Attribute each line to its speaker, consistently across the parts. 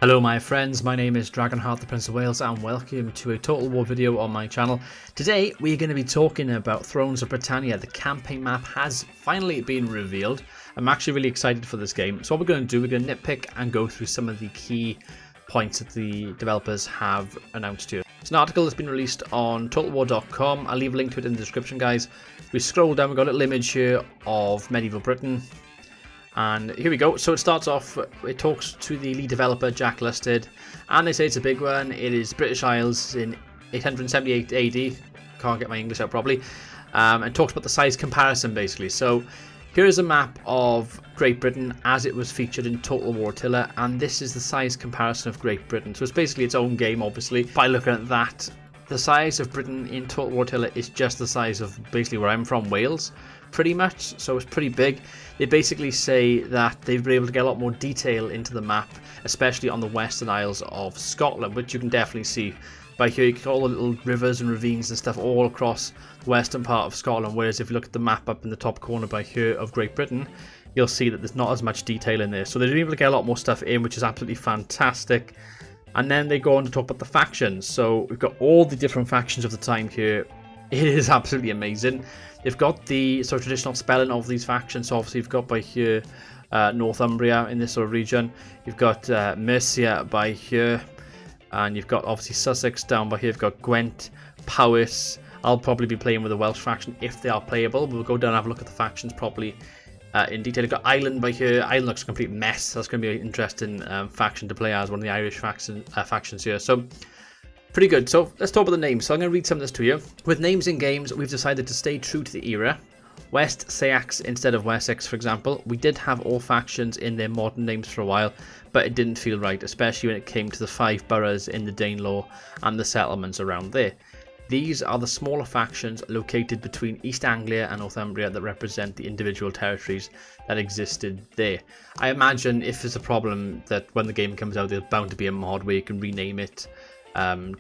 Speaker 1: Hello my friends, my name is Dragonheart the Prince of Wales and welcome to a Total War video on my channel. Today we're going to be talking about Thrones of Britannia. The campaign map has finally been revealed. I'm actually really excited for this game. So what we're going to do, we're going to nitpick and go through some of the key points that the developers have announced here. It's an article that's been released on totalwar.com. I'll leave a link to it in the description, guys. We scroll down, we've got a little image here of medieval Britain. And here we go. So it starts off, it talks to the lead developer, Jack Lusted, and they say it's a big one. It is British Isles in 878 AD. Can't get my English out properly. And talks about the size comparison, basically. So here is a map of Great Britain as it was featured in Total War Attila, and this is the size comparison of Great Britain. So it's basically its own game, obviously. By looking at that, the size of Britain in Total War Attila is just the size of basically where I'm from, Wales, pretty much. So it's pretty big. They basically say that they've been able to get a lot more detail into the map, especially on the Western Isles of Scotland, which you can definitely see. By here, you get all the little rivers and ravines and stuff all across the western part of Scotland, whereas if you look at the map up in the top corner by here of Great Britain, you'll see that there's not as much detail in there. So they've been able to get a lot more stuff in, which is absolutely fantastic. And then they go on to talk about the factions. So we've got all the different factions of the time here. It is absolutely amazing. They've got the sort of traditional spelling of these factions. So obviously you've got by here Northumbria in this sort of region. You've got Mercia by here. And you've got obviously Sussex down by here. You've got Gwent, Powys. I'll probably be playing with the Welsh faction if they are playable. We'll go down and have a look at the factions properly in detail. You've got Ireland by here. Ireland looks a complete mess. That's going to be an interesting faction to play as, one of the Irish factions here. So pretty good. So let's talk about the names. So I'm going to read some of this to you. With names in games, we've decided to stay true to the era. West Sax instead of Wessex, for example. We did have all factions in their modern names for a while, but it didn't feel right, especially when it came to the 5 boroughs in the Danelaw and the settlements around there. These are the smaller factions located between East Anglia and Northumbria that represent the individual territories that existed there. I imagine if there's a problem that when the game comes out, there's bound to be a mod where you can rename it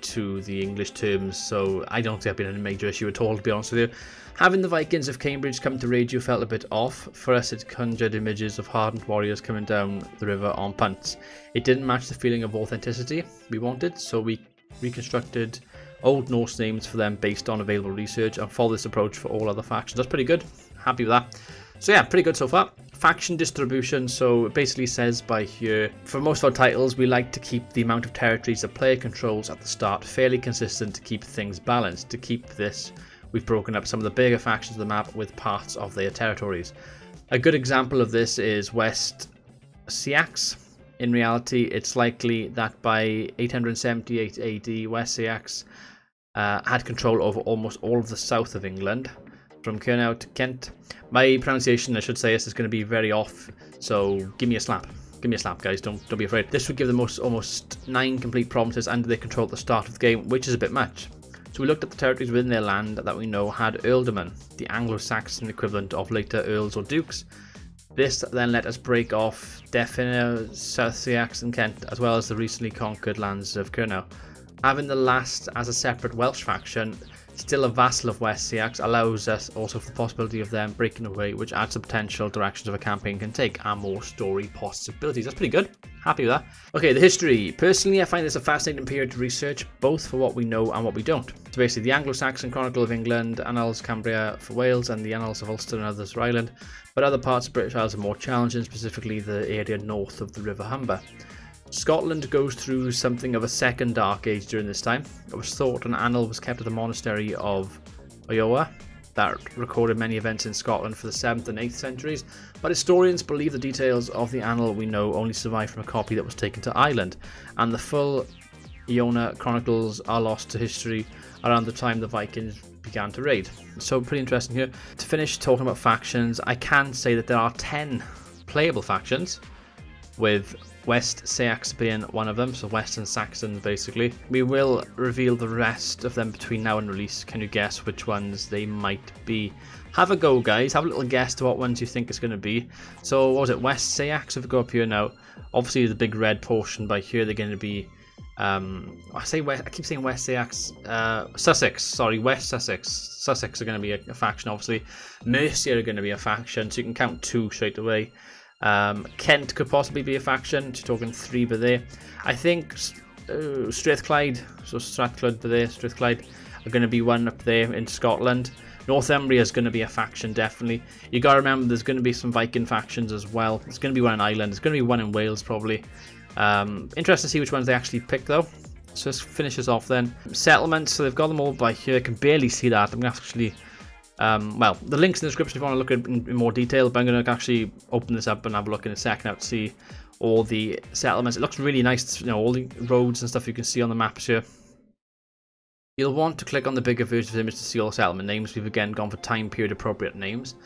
Speaker 1: to the English terms, so I don't think that's been a major issue at all, to be honest with you. Having the Vikings of Cambridge come to raid you felt a bit off. For us, it conjured images of hardened warriors coming down the river on punts. It didn't match the feeling of authenticity we wanted, so we reconstructed Old Norse names for them based on available research and follow this approach for all other factions. That's pretty good. Happy with that. So yeah, pretty good so far. Faction distribution, so it basically says by here, for most of our titles, we like to keep the amount of territories the player controls at the start fairly consistent to keep things balanced. To keep this, we've broken up some of the bigger factions of the map with parts of their territories. A good example of this is West Sax. In reality, it's likely that by 878 AD, West Sax had control over almost all of the south of England, from Kernow to Kent. My pronunciation, I should say, is going to be very off, so give me a slap. Give me a slap, guys. Don't be afraid. This would give them almost 9 complete provinces under their control at the start of the game, which is a bit much. So we looked at the territories within their land that we know had earldomen, the Anglo-Saxon equivalent of later earls or dukes. This then let us break off Defina, South Sax and Kent, as well as the recently conquered lands of Kernow. Having the last as a separate Welsh faction, still a vassal of West Sax, allows us also for the possibility of them breaking away, which adds the potential directions of a campaign can take and more story possibilities. That's pretty good. Happy with that. Okay, the history. Personally, I find this a fascinating period to research, both for what we know and what we don't. So basically, the Anglo-Saxon Chronicle of England, Annals Cambria for Wales, and the Annals of Ulster and others for Ireland, but other parts of British Isles are more challenging, specifically the area north of the River Humber. Scotland goes through something of a second dark age during this time. It was thought an annal was kept at the monastery of Iowa that recorded many events in Scotland for the 7th and 8th centuries, but historians believe the details of the annal we know only survive from a copy that was taken to Ireland, and the full Iona chronicles are lost to history around the time the Vikings began to raid. So pretty interesting here. To finish talking about factions, I can say that there are 10 playable factions, with West Sax being one of them, so Western Saxons basically. We will reveal the rest of them between now and release. Can you guess which ones they might be? Have a go, guys. Have a little guess to what ones you think it's going to be. So what was it, West Sax? If we go up here now, obviously the big red portion by here, they're going to be I keep saying West Sax, Sussex, sorry, West Sussex. Sussex are going to be a faction, obviously. Mercia are going to be a faction, so you can count 2 straight away. Kent could possibly be a faction. She's talking 3 by there. I think Strathclyde, so Strathclyde by there, Strathclyde are going to be one up there in Scotland. Northumbria is going to be a faction, definitely. You got to remember there's going to be some Viking factions as well. There's going to be one in Ireland. There's going to be one in Wales, probably. Interesting to see which ones they actually pick, though. So let's finish this off then. Settlements, so they've got them all by here. I can barely see that. I'm going to actually... well, the link's in the description if you want to look at it in more detail, but I'm going to actually open this up and have a look in a second now to see all the settlements. It looks really nice, you know, all the roads and stuff you can see on the maps here. You'll want to click on the bigger version of the image to see all the settlement names. We've again gone for time period appropriate names.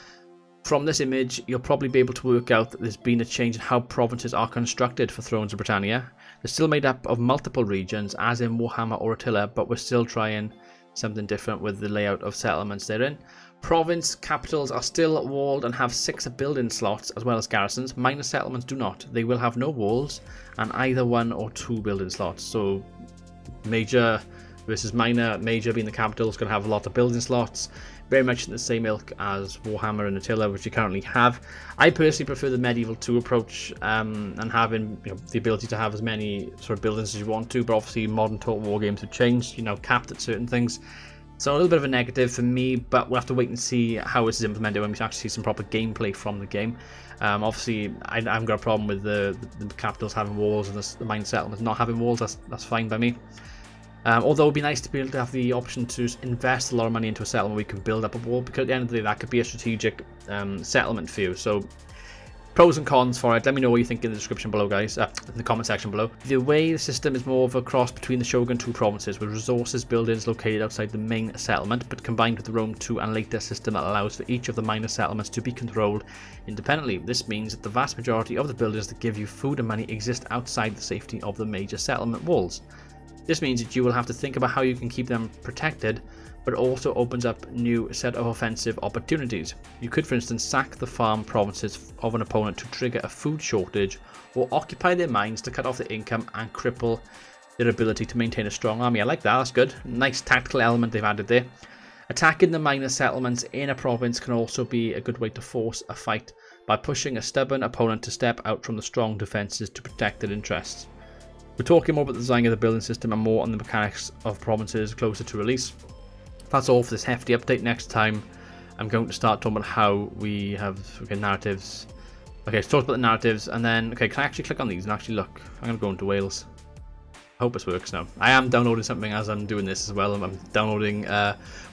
Speaker 1: From this image, you'll probably be able to work out that there's been a change in how provinces are constructed for Thrones of Britannia. They're still made up of multiple regions, as in Warhammer or Attila, but we're still trying something different with the layout of settlements they're in. Province capitals are still walled and have 6 building slots as well as garrisons. Minor settlements do not. They will have no walls and either 1 or 2 building slots. So major versus minor. Major being the capital is going to have a lot of building slots. Very much in the same ilk as Warhammer and Attila, which you currently have. I personally prefer the Medieval 2 approach and having, you know, the ability to have as many sort of buildings as you want to, but obviously modern Total War games have changed, you know, capped at certain things. So a little bit of a negative for me, but we'll have to wait and see how this is implemented when we actually see some proper gameplay from the game. Obviously, I haven't got a problem with the capitals having walls and the minor settlements not having walls. That's fine by me. Although it would be nice to be able to have the option to invest a lot of money into a settlement where we can build up a wall, because at the end of the day that could be a strategic settlement for you. So pros and cons for it. Let me know what you think in the description below, guys, in the comment section below. The way the system is more of a cross between the Shogun 2 provinces, with resources buildings located outside the main settlement, but combined with the Rome 2 and later system that allows for each of the minor settlements to be controlled independently. This means that the vast majority of the buildings that give you food and money exist outside the safety of the major settlement walls. This means that you will have to think about how you can keep them protected, but also opens up a new set of offensive opportunities. You could, for instance, sack the farm provinces of an opponent to trigger a food shortage, or occupy their mines to cut off their income and cripple their ability to maintain a strong army. I like that, that's good. Nice tactical element they've added there. Attacking the minor settlements in a province can also be a good way to force a fight by pushing a stubborn opponent to step out from the strong defences to protect their interests. We're talking more about the design of the building system and more on the mechanics of provinces closer to release. That's all for this hefty update. Next time I'm going to start talking about how we have narratives. Okay, so talk about the narratives, and then can I actually click on these and actually look? I'm going to go into Wales. I hope this works now. I am downloading something as I'm doing this as well. I'm downloading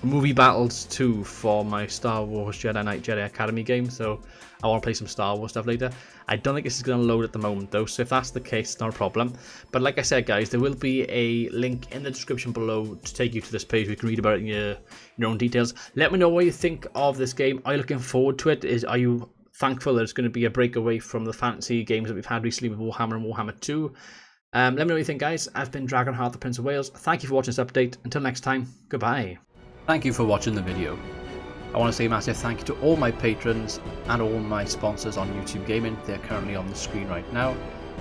Speaker 1: Movie Battles 2 for my Star Wars Jedi Knight Jedi Academy game, so I want to play some Star Wars stuff later. I don't think this is going to load at the moment though, so if that's the case, it's not a problem. But like I said, guys, there will be a link in the description below to take you to this page where you can read about it in your own details. Let me know what you think of this game. Are you looking forward to it? Are you thankful that it's going to be a break away from the fantasy games that we've had recently with Warhammer and Warhammer 2? Let me know what you think, guys. I've been Dragonheart, the Prince of Wales. Thank you for watching this update. Until next time, goodbye. Thank you for watching the video. I want to say a massive thank you to all my patrons and all my sponsors on YouTube Gaming. They're currently on the screen right now.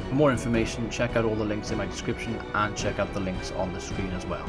Speaker 1: For more information, check out all the links in my description and check out the links on the screen as well.